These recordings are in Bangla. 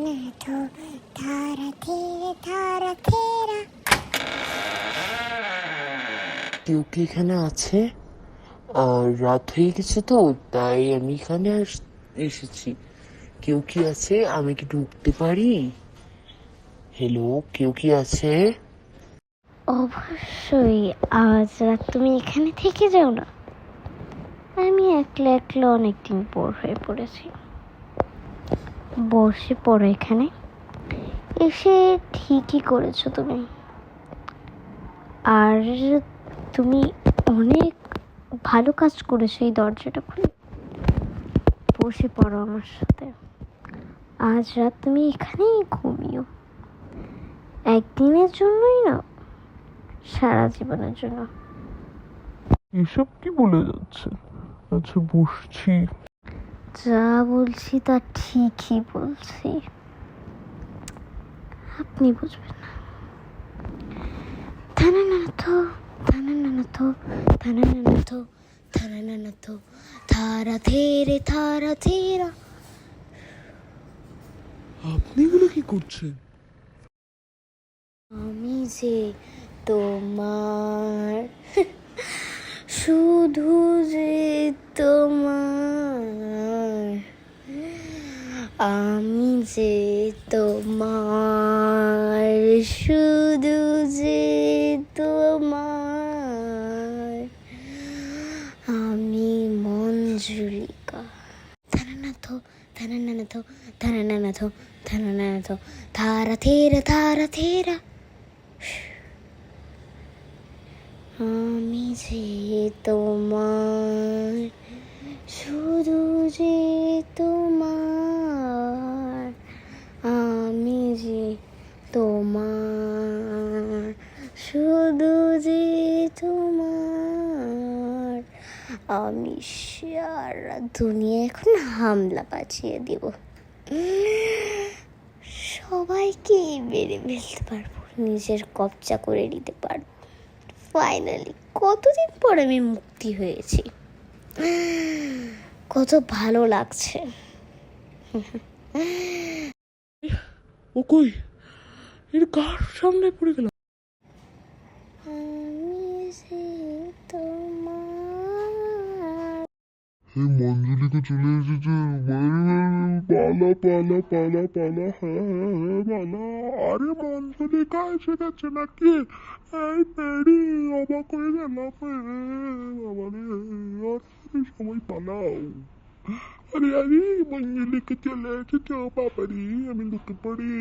নাথো ধারা ধীরা। কেউ কি এখানে আছে? রাত হয়ে গেছে তো, তাই আমি এখানে এসেছি। কেউ কি আছে? আমি কি ঢুকতে পারি? হ্যালো, কেউ কি আছে? অবশ্যই, আজ রাত তুমি এখানে থেকে যাও না। আমি একলা একলা অনেকদিন বোর হয়ে পড়েছি। বসে পড়ো এখানে। এসে ঠিকই করেছো তুমি। আর তুমি অনেক ভালো কাজ করেছো এই দরজাটা খুলে। বসে পড়ো আমার সাথে। আজ রাত তুমি এখানেই ঘুমিও। একদিনের জন্যই না, সারা জীবনের জন্য। এসব কি বলে যাচ্ছে? আচ্ছা, বসছি। যা বলছি তা ঠিকই বলছি, আপনি বুঝবেন না। থানানাথো থানানাথো থানানাথো থানানাথো ধারা ধীরা। আপনি এগুলো কি করছেন? আমি যে তোমার, শুধু যে তোমার, আমি যে তোমার, শুধু যে তোমার, আমি মঞ্জুলিকা। থানানাথো থানানাথো থানানাথো থানানাথো ধারা ধীরা। আমি যে তোমার, শুধু যে তোমার, আমি যে তোমার, শুধু যে তোমার, আমি সারা দুনিয়া এখন হামলা পাঠিয়ে দিব। সবাইকে মেরে ফেলতে পারবো, নিজের কবজা করে নিতে পারবো। ফাইনালি কতদিন পর আমি মুক্তি হয়েছি, কত ভালো লাগছে। ও কই? এর কার সামনে পড়ে গেল? মঞ্জুলিকা চলে এসেছে। পালা পালা পালা পালা, হ্যাঁ পালা। আরে মঞ্জুলিকা এসে গেছে নাকি? এই পেড়ি, অবাক হয়ে গেলাম। বাবারে, সবাই পালাও। আরে আরে, মঞ্জুলিকা চলে এসেছে বাবারি, আমি লুকে পড়ি।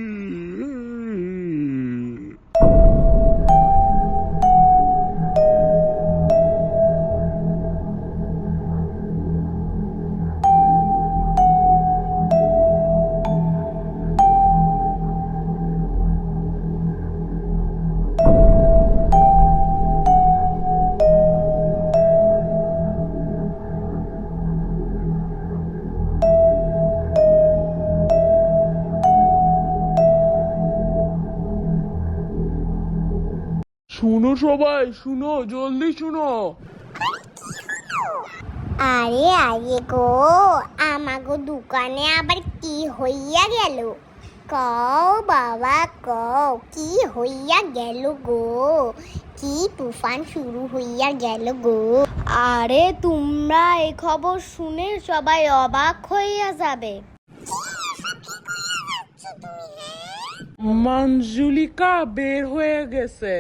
শুনো সবাই, শুনো, জলদি শুনো। আরে আরে গো, আমাগো দোকানে আবার কি হইয়া গেল? কও বাবা কও, কি হইয়া গেল গো? কি তুফান শুরু হইয়া গেল গো? আরে তোমরা এই খবর শুনে সবাই অবাক হইয়া যাবে। মঞ্জুলিকা বের হয়ে গেছে।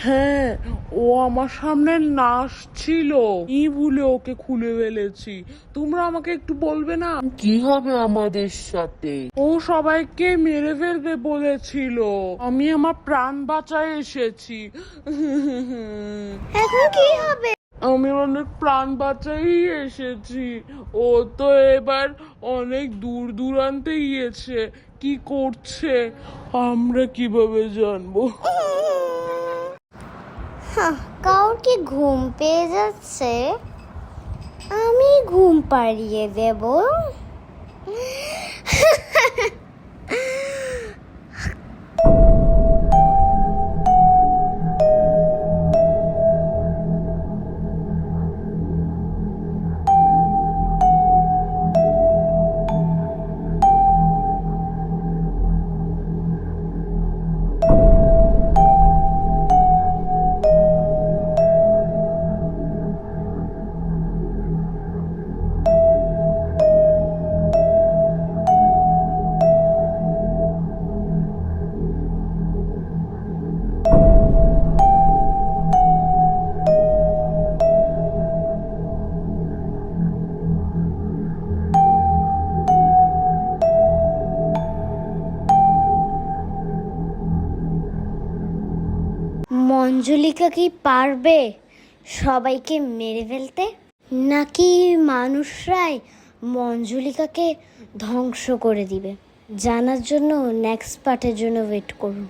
হ্যাঁ, ও আমার সামনে নাচছিল, কি ভুলে ওকে খুলে ফেলেছি। তোমরা আমাকে একটু বলবে না কি হবে আমাদের সাথে? ও সবাইকে মেরে ফেলবে বলেছিল, আমি আমার প্রাণ বাঁচায় এসেছি। এখন কি হবে? আমি অনেক প্রাণ বাঁচাই এসেছি। ও তো এবার অনেক দূর দূরান্তে গিয়েছে, কি করছে আমরা কিভাবে জানবো? কাউর কি ঘুম পেয়ে যাচ্ছে? আমি ঘুম পাড়িয়ে দেব। মঞ্জুলিকা কি পারবে সবাইকে মেরে ফেলতে, নাকি মানুষরাই মঞ্জুলিকাকে ধ্বংস করে দিবে? জানার জন্য নেক্সট পার্টের জন্য ওয়েট করুন।